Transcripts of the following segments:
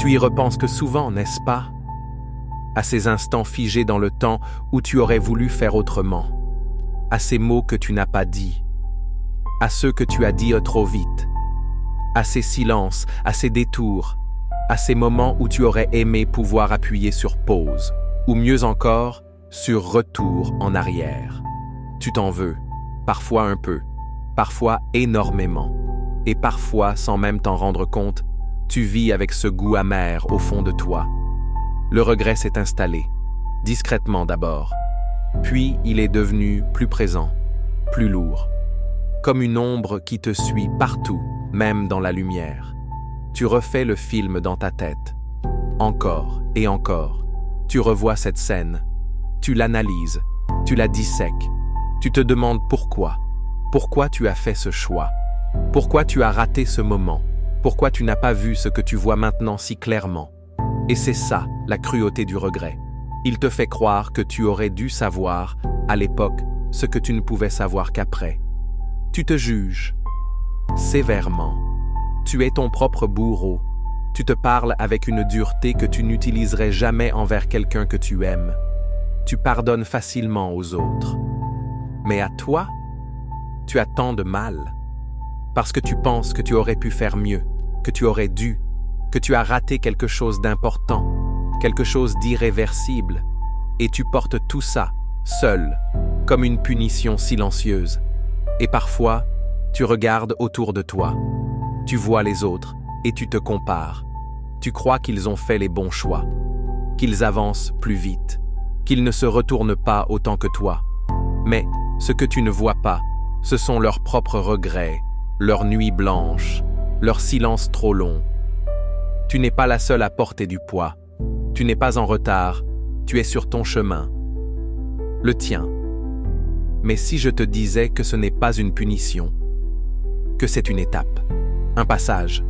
Tu y repenses que souvent, n'est-ce pas? À ces instants figés dans le temps où tu aurais voulu faire autrement, à ces mots que tu n'as pas dits, à ceux que tu as dit trop vite, à ces silences, à ces détours, à ces moments où tu aurais aimé pouvoir appuyer sur pause, ou mieux encore, sur retour en arrière. Tu t'en veux, parfois un peu, parfois énormément, et parfois, sans même t'en rendre compte, tu vis avec ce goût amer au fond de toi. Le regret s'est installé, discrètement d'abord, puis il est devenu plus présent, plus lourd, comme une ombre qui te suit partout, même dans la lumière. Tu refais le film dans ta tête. Encore et encore, tu revois cette scène, tu l'analyses, tu la dissèques, tu te demandes pourquoi tu as fait ce choix, pourquoi tu as raté ce moment, pourquoi tu n'as pas vu ce que tu vois maintenant si clairement. Et c'est ça, la cruauté du regret. Il te fait croire que tu aurais dû savoir, à l'époque, ce que tu ne pouvais savoir qu'après. Tu te juges, sévèrement. Tu es ton propre bourreau. Tu te parles avec une dureté que tu n'utiliserais jamais envers quelqu'un que tu aimes. Tu pardonnes facilement aux autres. Mais à toi, tu as tant de mal. Parce que tu penses que tu aurais pu faire mieux, que tu aurais dû, que tu as raté quelque chose d'important, quelque chose d'irréversible, et tu portes tout ça, seul, comme une punition silencieuse. Et parfois, tu regardes autour de toi, tu vois les autres, et tu te compares. Tu crois qu'ils ont fait les bons choix, qu'ils avancent plus vite, qu'ils ne se retournent pas autant que toi. Mais ce que tu ne vois pas, ce sont leurs propres regrets, leurs nuits blanches, leurs silences trop longs. Tu n'es pas la seule à porter du poids. Tu n'es pas en retard, tu es sur ton chemin. Le tien. Mais si je te disais que ce n'est pas une punition, que c'est une étape, un passage,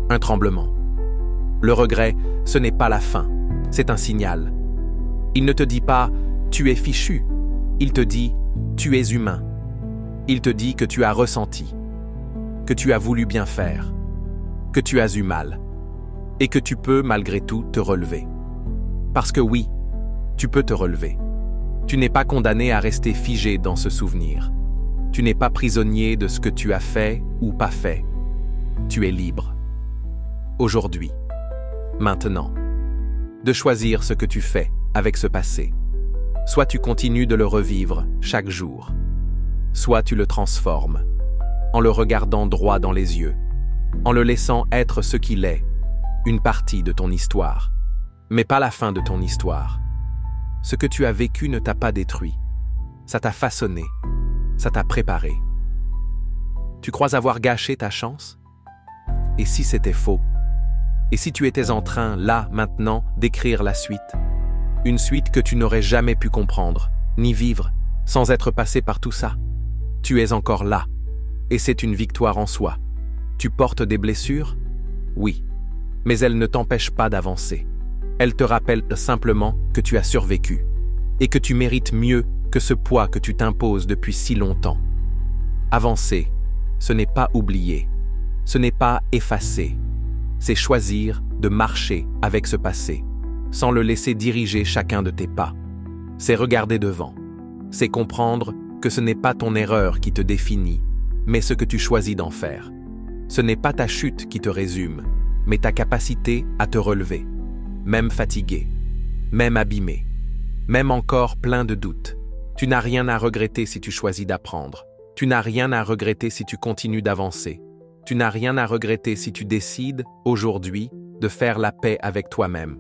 un tremblement. Le regret, ce n'est pas la fin, c'est un signal. Il ne te dit pas « tu es fichu », il te dit « tu es humain ». Il te dit que tu as ressenti, que tu as voulu bien faire, que tu as eu mal, et que tu peux malgré tout te relever. Parce que oui, tu peux te relever. Tu n'es pas condamné à rester figé dans ce souvenir. Tu n'es pas prisonnier de ce que tu as fait ou pas fait. Tu es libre. Aujourd'hui, maintenant, de choisir ce que tu fais avec ce passé. Soit tu continues de le revivre chaque jour, soit tu le transformes, en le regardant droit dans les yeux, en le laissant être ce qu'il est, une partie de ton histoire, mais pas la fin de ton histoire. Ce que tu as vécu ne t'a pas détruit, ça t'a façonné, ça t'a préparé. Tu crois avoir gâché ta chance? Et si c'était faux? Et si tu étais en train, là, maintenant, d'écrire la suite? Une suite que tu n'aurais jamais pu comprendre, ni vivre, sans être passé par tout ça. Tu es encore là, et c'est une victoire en soi. Tu portes des blessures? Oui, mais elles ne t'empêchent pas d'avancer. Elles te rappellent simplement que tu as survécu, et que tu mérites mieux que ce poids que tu t'imposes depuis si longtemps. Avancer, ce n'est pas oublier, ce n'est pas effacer, c'est choisir de marcher avec ce passé, sans le laisser diriger chacun de tes pas. C'est regarder devant, c'est comprendre que ce n'est pas ton erreur qui te définit, mais ce que tu choisis d'en faire. Ce n'est pas ta chute qui te résume, mais ta capacité à te relever, même fatigué, même abîmé, même encore plein de doutes. Tu n'as rien à regretter si tu choisis d'apprendre. Tu n'as rien à regretter si tu continues d'avancer. Tu n'as rien à regretter si tu décides, aujourd'hui, de faire la paix avec toi-même.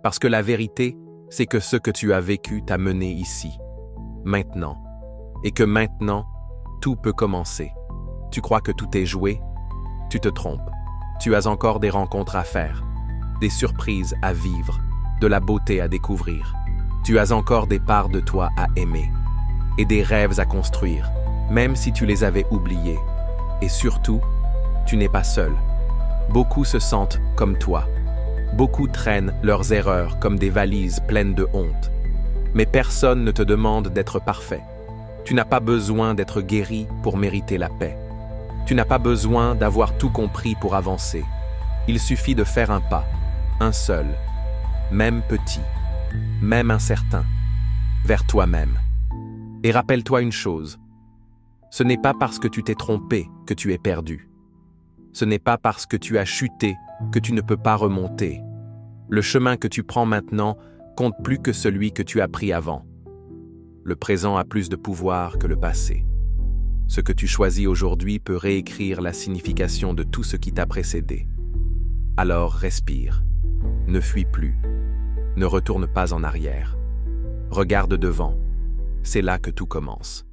Parce que la vérité, c'est que ce que tu as vécu t'a mené ici, maintenant. Et que maintenant, tout peut commencer. Tu crois que tout est joué? Tu te trompes. Tu as encore des rencontres à faire, des surprises à vivre, de la beauté à découvrir. Tu as encore des parts de toi à aimer et des rêves à construire, même si tu les avais oubliés. Et surtout, tu n'es pas seul. Beaucoup se sentent comme toi. Beaucoup traînent leurs erreurs comme des valises pleines de honte. Mais personne ne te demande d'être parfait. Tu n'as pas besoin d'être guéri pour mériter la paix. Tu n'as pas besoin d'avoir tout compris pour avancer. Il suffit de faire un pas, un seul, même petit, même incertain, vers toi-même. Et rappelle-toi une chose, ce n'est pas parce que tu t'es trompé que tu es perdu. Ce n'est pas parce que tu as chuté que tu ne peux pas remonter. Le chemin que tu prends maintenant compte plus que celui que tu as pris avant. Le présent a plus de pouvoir que le passé. Ce que tu choisis aujourd'hui peut réécrire la signification de tout ce qui t'a précédé. Alors respire, ne fuis plus, ne retourne pas en arrière. Regarde devant, c'est là que tout commence.